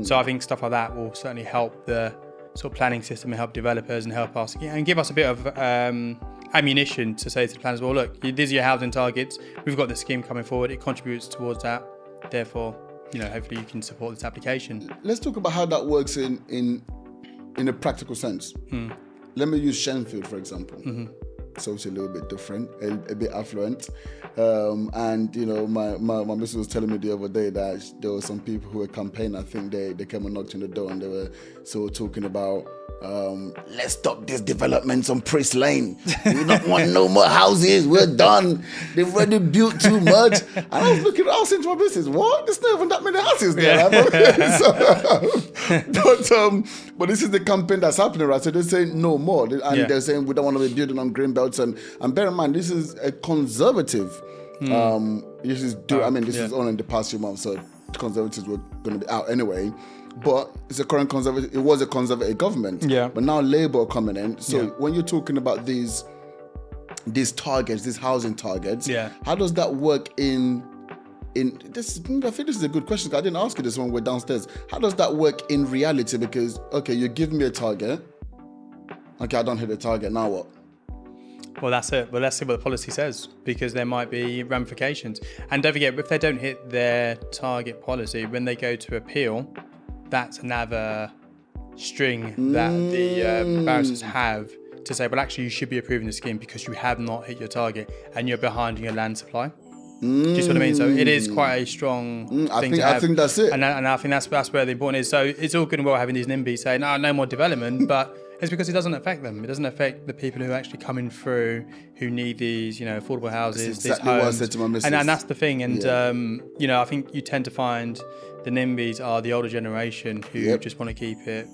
So I think stuff like that will certainly help the sort of planning system and help developers and help us and give us a bit of ammunition to say to the planners, well, look, these are your housing targets. We've got the scheme coming forward. It contributes towards that. Therefore, hopefully you can support this application. Let's talk about how that works in a practical sense. Let me use Shenfield, for example. It's obviously a little bit different, a bit affluent. And, my missus was telling me the other day that there were some people who were campaigning. I think they came and knocked on the door and they were sort of talking about, let's stop these developments on Priest Lane. We don't want no more houses. We're done. They've already built too much. And I was saying to my missus, what? There's not even that many houses there. But this is the campaign that's happening, right? So they're saying no more. And they're saying we don't want to be building on green belts. And bear in mind, this is a conservative. This is only in the past few months, so Conservatives were going to be out anyway. But it was a conservative government. Yeah. But now Labour are coming in. So when you're talking about these targets, these housing targets, how does that work in this? I think this is a good question, because I didn't ask you this when we're downstairs. How does that work in reality? Because, okay, you give me a target. Okay, I don't hit the target. Now what? Well, that's it. Well, let's see what the policy says, because there might be ramifications. And don't forget, if they don't hit their target policy, when they go to appeal, that's another string that the barristers have to say, well, actually, you should be approving the scheme because you have not hit your target and you're behind in your land supply. Do you see what I mean? So it is quite a strong thing to have. I think that's it. And I think that's where the important is. So it's all good and well having these NIMBYs saying, no more development, but it's because it doesn't affect them. It doesn't affect the people who are actually coming through, who need these, affordable houses, that's exactly these homes. What I said to my missus. And that's the thing. And, I think you tend to find the NIMBYs are the older generation who just want to keep it,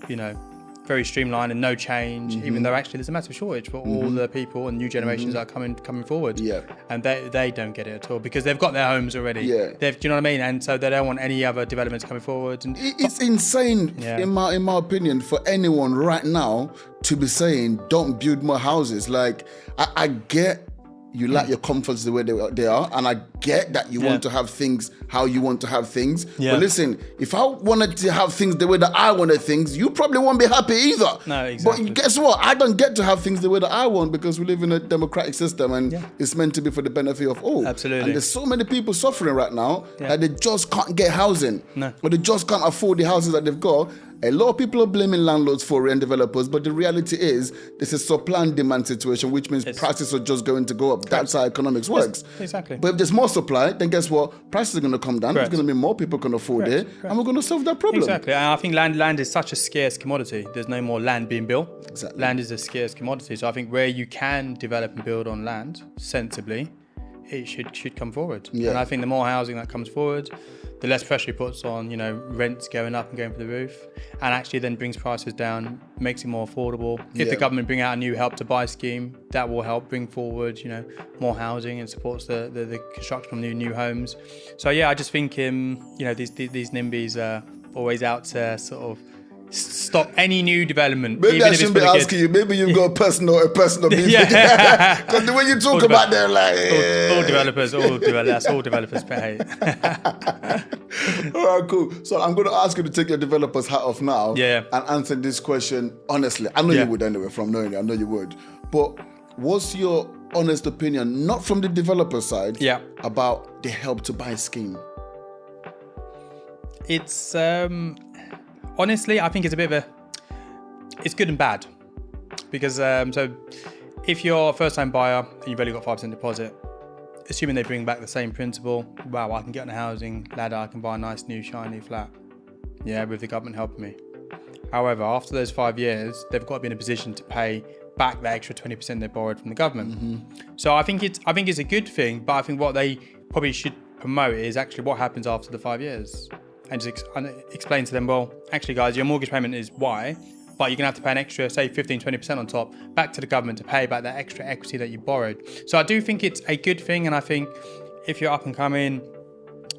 very streamlined and no change, even though actually there's a massive shortage for all the people and new generations that are coming forward. Yeah. And they don't get it at all because they've got their homes already. Yeah. Do you know what I mean? And so they don't want any other developments coming forward. And it's insane, in my opinion, for anyone right now to be saying, don't build more houses. Like, I get you like your comforts the way they are, and I get that you want to have things how you want to have things. Yeah. But listen, if I wanted to have things the way that I wanted things, you probably won't be happy either. No, exactly. But guess what? I don't get to have things the way that I want because we live in a democratic system and it's meant to be for the benefit of all. Absolutely. And there's so many people suffering right now that they just can't get housing. No. Or they just can't afford the houses that they've got. A lot of people are blaming landlords for it and developers, but the reality is this is supply and demand situation, which means prices are just going to go up. That's how economics works. Exactly. But if there's more supply, then guess what? Prices are going to come down. There's going to be more people can afford it, and we're going to solve that problem. Exactly. And I think land is such a scarce commodity. There's no more land being built. Exactly. Land is a scarce commodity. So I think where you can develop and build on land sensibly, it should come forward. Yeah. And I think the more housing that comes forward, the less pressure it puts on, rents going up and going for the roof, and actually then brings prices down, makes it more affordable. If the government bring out a new Help to Buy scheme, that will help bring forward, more housing and supports the construction of new homes. So I just think, these NIMBYs are always out to sort of stop any new development. Maybe even I shouldn't be asking you. Maybe you've got a personal beef. Because the way you talk about them, like all developers, that's all developers pay. All right, cool. So I'm going to ask you to take your developer's hat off now and answer this question honestly. I know you would anyway, from knowing you. I know you would. But what's your honest opinion, not from the developer side, about the Help to Buy scheme? It's honestly, I think it's a bit of it's good and bad, because so if you're a first-time buyer and you've only got 5% deposit, assuming they bring back the same principle, wow, I can get on a housing ladder, I can buy a nice new shiny flat, with the government helping me. However, after those 5 years, they've got to be in a position to pay back the extra 20% they borrowed from the government. So I think it's a good thing, but I think what they probably should promote is actually what happens after the 5 years. And just explain to them, well, actually, guys, your mortgage payment is Y, but you're going to have to pay an extra, say, 15-20% on top back to the government to pay back that extra equity that you borrowed. So I do think it's a good thing. And I think if you're up and coming,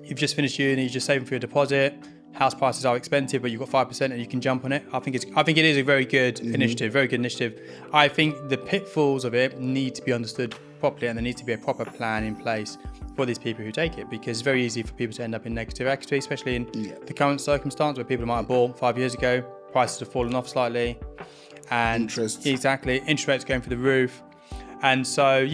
you've just finished uni, you're just saving for your deposit, house prices are expensive, but you've got 5% and you can jump on it. I think it is a very good initiative, very good initiative. I think the pitfalls of it need to be understood properly, and there needs to be a proper plan in place for these people who take it, because it's very easy for people to end up in negative equity, especially in the current circumstance where people might have bought 5 years ago, prices have fallen off slightly, and interest rates going through the roof. And so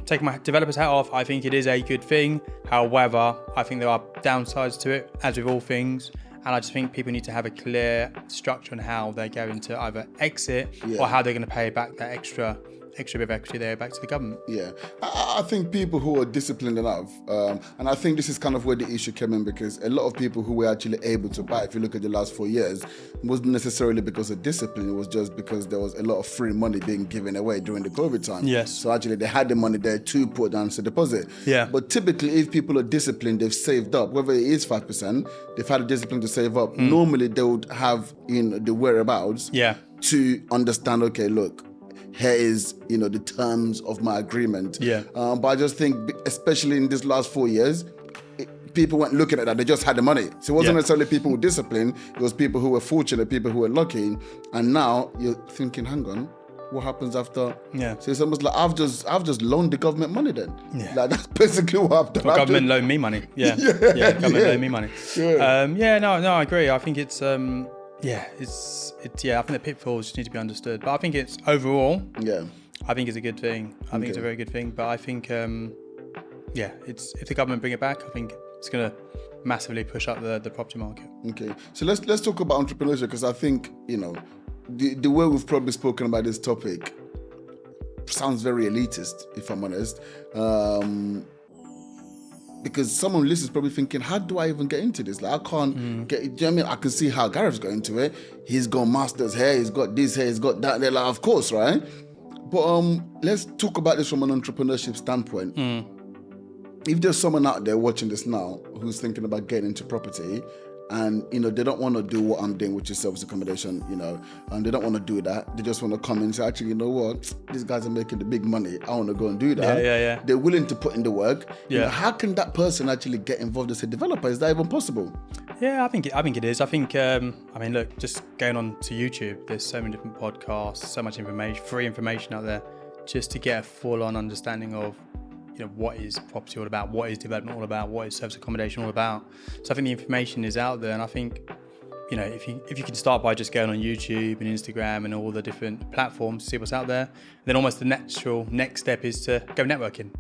taking my developer's hat off, I think it is a good thing. However, I think there are downsides to it, as with all things, and I just think people need to have a clear structure on how they're going to either exit or how they're going to pay back that extra bit of equity there back to the government. I think people who are disciplined enough, and I think this is kind of where the issue came in, because a lot of people who were actually able to buy, if you look at the last 4 years, wasn't necessarily because of discipline, it was just because there was a lot of free money being given away during the COVID time. So actually they had the money there to put down as a deposit. But typically, if people are disciplined, they've saved up, whether it is 5%, they've had the discipline to save up. Normally they would have the whereabouts to understand, okay, look, here is, the terms of my agreement. But I just think, especially in this last 4 years, people weren't looking at that. They just had the money. So it wasn't necessarily people with discipline. It was people who were fortunate, people who were lucky. And now you're thinking, hang on, what happens after? So it's almost like I've just loaned the government money then. Like that's basically what I've done. Well, government loaned me money. Government loaned me money. No, I agree. I think it's I think the pitfalls just need to be understood. But I think it's overall, I think it's a good thing. I think it's a very good thing. But I think, it's if the government bring it back, I think it's going to massively push up the property market. Okay, so let's talk about entrepreneurship, because I think the way we've probably spoken about this topic sounds very elitist, if I'm honest. Because someone listening is probably thinking, how do I even get into this? Like, I can't get it. Do you know what I mean? I can see how Gareth's got into it. He's got masters here, he's got this here, he's got that there. Like, of course, right? But let's talk about this from an entrepreneurship standpoint. If there's someone out there watching this now who's thinking about getting into property and they don't want to do what I'm doing, which is service accommodation, and they don't want to do that. They just want to come and say, actually, you know what, these guys are making the big money, I want to go and do that. Yeah. They're willing to put in the work. Yeah. How can that person actually get involved as a developer? Is that even possible? Yeah, I think it is. I think look, just going on to YouTube, there's so many different podcasts, so much information, free information out there, just to get a full-on understanding of what is property all about, what is development all about, what is service accommodation all about. So I think the information is out there, and I think if you can start by just going on YouTube and Instagram and all the different platforms to see what's out there, then almost the natural next step is to go networking.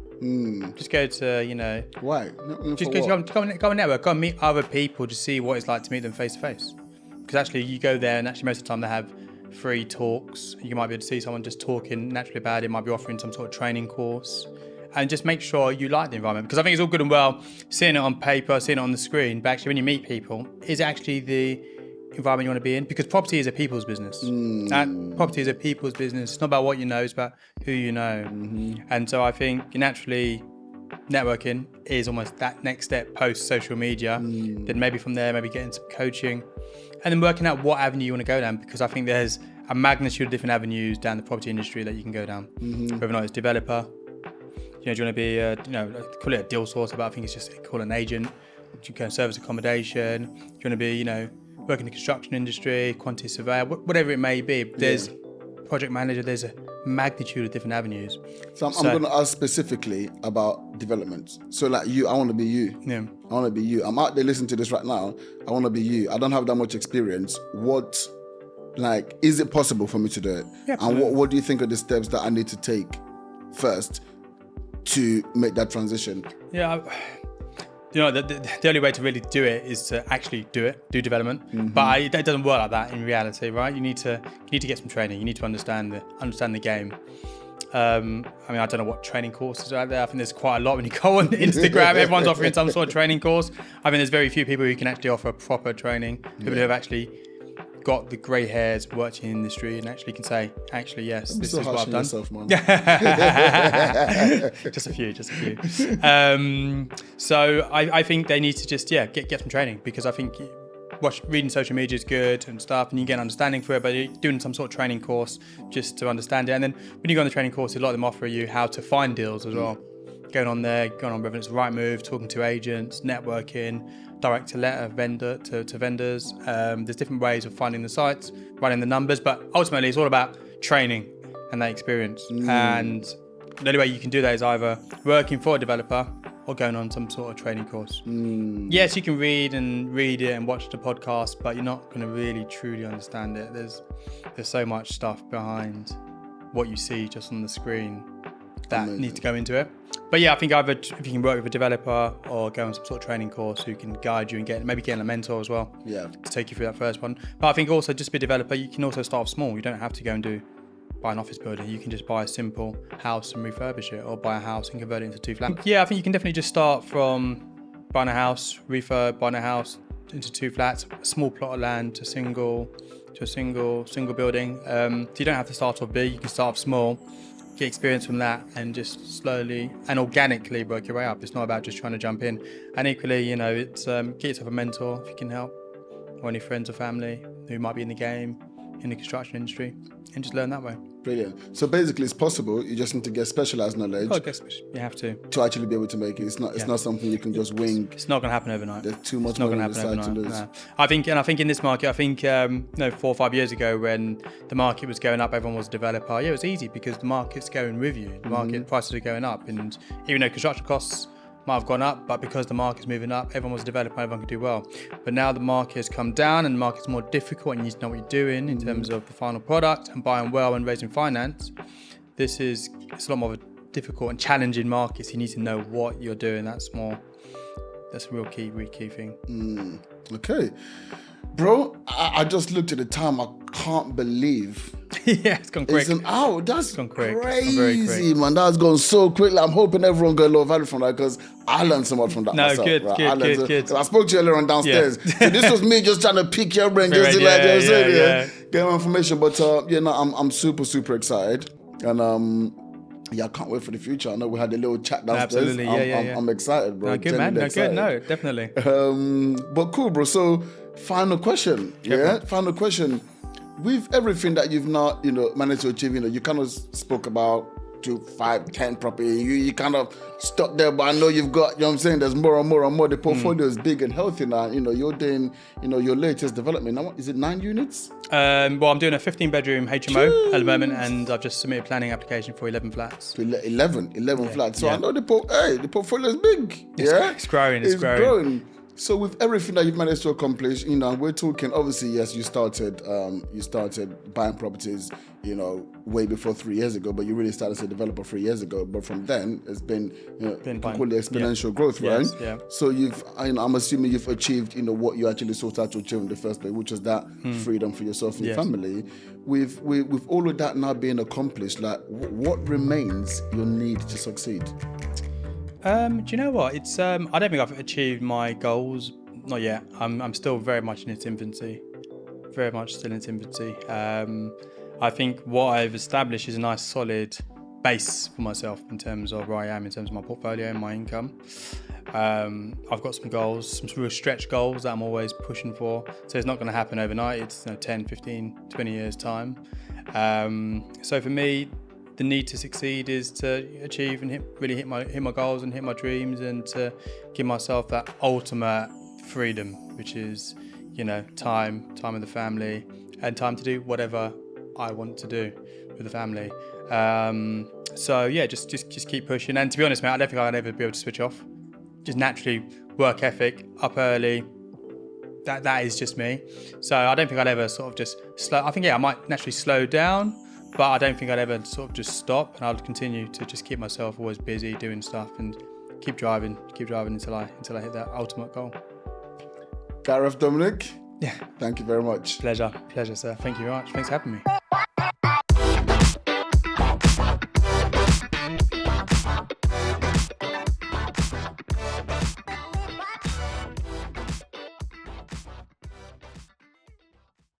Just go to why? Just go and network, go and meet other people, to see what it's like to meet them face to face. Because actually you go there, and actually most of the time they have free talks. You might be able to see someone just talking naturally about it, might be offering some sort of training course. And just make sure you like the environment, because I think it's all good and well seeing it on paper, seeing it on the screen, but actually when you meet people, is it actually the environment you want to be in? Because property is a people's business. Property is a people's business. It's not about what you know, it's about who you know. And so I think naturally networking is almost that next step post social media. Then maybe from there, maybe getting some coaching, and then working out what avenue you want to go down, because I think there's a magnitude of different avenues down the property industry that you can go down. Whether or not it's developer, do you want to be, call it a deal sourcer, but I think it's just call it an agent. Do you go service accommodation? Do you want to be, work in the construction industry, quantity surveyor, whatever it may be. There's project manager. There's a magnitude of different avenues. So I'm going to ask specifically about development. So like you, I want to be you. Yeah. I want to be you. I'm out there listening to this right now. I want to be you. I don't have that much experience. Is it possible for me to do it? Yeah, and what do you think are the steps that I need to take first to make that transition? Yeah, the only way to really do it is to actually do development. But it doesn't work like that in reality, right? You need to get some training. You need to understand the game. I don't know what training courses are out there. I think there's quite a lot when you go on Instagram. Everyone's offering some sort of training course. I mean, there's very few people who can actually offer proper training. People who have actually got the grey hairs, worked in the industry, and actually can say, yes, this is what I've done. Yourself, man. just a few. So I think they need to just get some training, because I think reading social media is good and stuff, and you get an understanding for it, but you're doing some sort of training course just to understand it. And then when you go on the training course, a lot of them offer you how to find deals as well. Going on whether it's Rightmove, talking to agents, networking, direct to letter, vendor to vendors. There's different ways of finding the sites, running the numbers, but ultimately it's all about training and that experience. And the only way you can do that is either working for a developer or going on some sort of training course. Yes, you can read it and watch the podcast, but you're not going to really truly understand it. There's so much stuff behind what you see just on the screen that needs to go into it. But I think either if you can work with a developer or go on some sort of training course who can guide you and get a mentor as well to take you through that first one. But I think also just be a developer, you can also start off small. You don't have to go and buy an office building. You can just buy a simple house and refurbish it, or buy a house and convert it into 2 flats. I think you can definitely just start from buying a house, buying a house into 2 flats, a small plot of land to a single building. So you don't have to start off big, you can start off small. Get experience from that and just slowly and organically work your way up. It's not about just trying to jump in. And equally, it's get yourself a mentor if you can help, or any friends or family who might be in the game, in the construction industry, and just learn that way. Brilliant. So basically, it's possible. You just need to get specialized knowledge. You have to actually be able to make it. It's not something you can just wing. It's not going to happen overnight. There's too much money on the side to lose. No. I think in this market, 4 or 5 years ago, when the market was going up, everyone was a developer. It was easy because the market's going with you. The market prices are going up, and even though construction costs might have gone up, but because the market's moving up, everyone was a developer, everyone could do well. But now the market has come down and the market's more difficult, and you need to know what you're doing in terms of the final product and buying well and raising finance. It's a lot more of a difficult and challenging market, so you need to know what you're doing. That's a real key thing. Okay. Bro, I just looked at the time. I can't believe. It's gone quick. It's an hour. That's gone quick. Crazy, man. That's gone so quickly. I'm hoping everyone got a lot of value from that, because I learned so much from that myself. Good. I spoke to you earlier on downstairs. So this was me just trying to pick your brain, just get more information. But I'm super, super excited. And Yeah, I can't wait for the future. I know we had a little chat downstairs. Absolutely, yeah. I'm excited, bro. No, good man. No, good. No, definitely. But cool, bro. So, final question. Final question. With everything that you've not, managed to achieve, you kind of spoke about 2, 5, 10 property. You kind of stopped there, but I know you've got, you know what I'm saying, there's more and more and more. The portfolio is big and healthy now. You're doing, your latest development. Now, is it 9 units? Well, I'm doing a 15-bedroom HMO at the moment, and I've just submitted a planning application for 11 flats. 11 flats. So I know the portfolio is big. It's growing. It's growing. So with everything that you've managed to accomplish, we're talking, obviously, yes, you started buying properties, way before 3 years ago, but you really started as a developer 3 years ago. But from then, it's been, call it exponential growth, right? Yes, yeah. So I'm assuming you've achieved, what you actually sought out to achieve in the first place, which is that freedom for yourself and your family. With all of that now being accomplished, like, what remains your need to succeed? Do you know what? It's I don't think I've achieved my goals. Not yet. I'm still very much in its infancy. Very much still in its infancy. I think what I've established is a nice solid base for myself in terms of where I am, in terms of my portfolio and my income. I've got some goals, some real stretch goals that I'm always pushing for. So it's not going to happen overnight. It's 10, 15, 20 years time. So for me, the need to succeed is to achieve and really hit my goals and hit my dreams, and to give myself that ultimate freedom, which is, time with the family, and time to do whatever I want to do with the family. So yeah, just keep pushing. And to be honest, mate, I don't think I'll ever be able to switch off. Just naturally, work ethic, up early. That is just me. So I don't think I'll ever sort of just slow. I think I might naturally slow down, but I don't think I'd ever sort of just stop, and I'll continue to just keep myself always busy doing stuff and keep driving until I hit that ultimate goal. Gareth Dominique, yeah, thank you very much. Pleasure, sir. Thank you very much. Thanks for having me.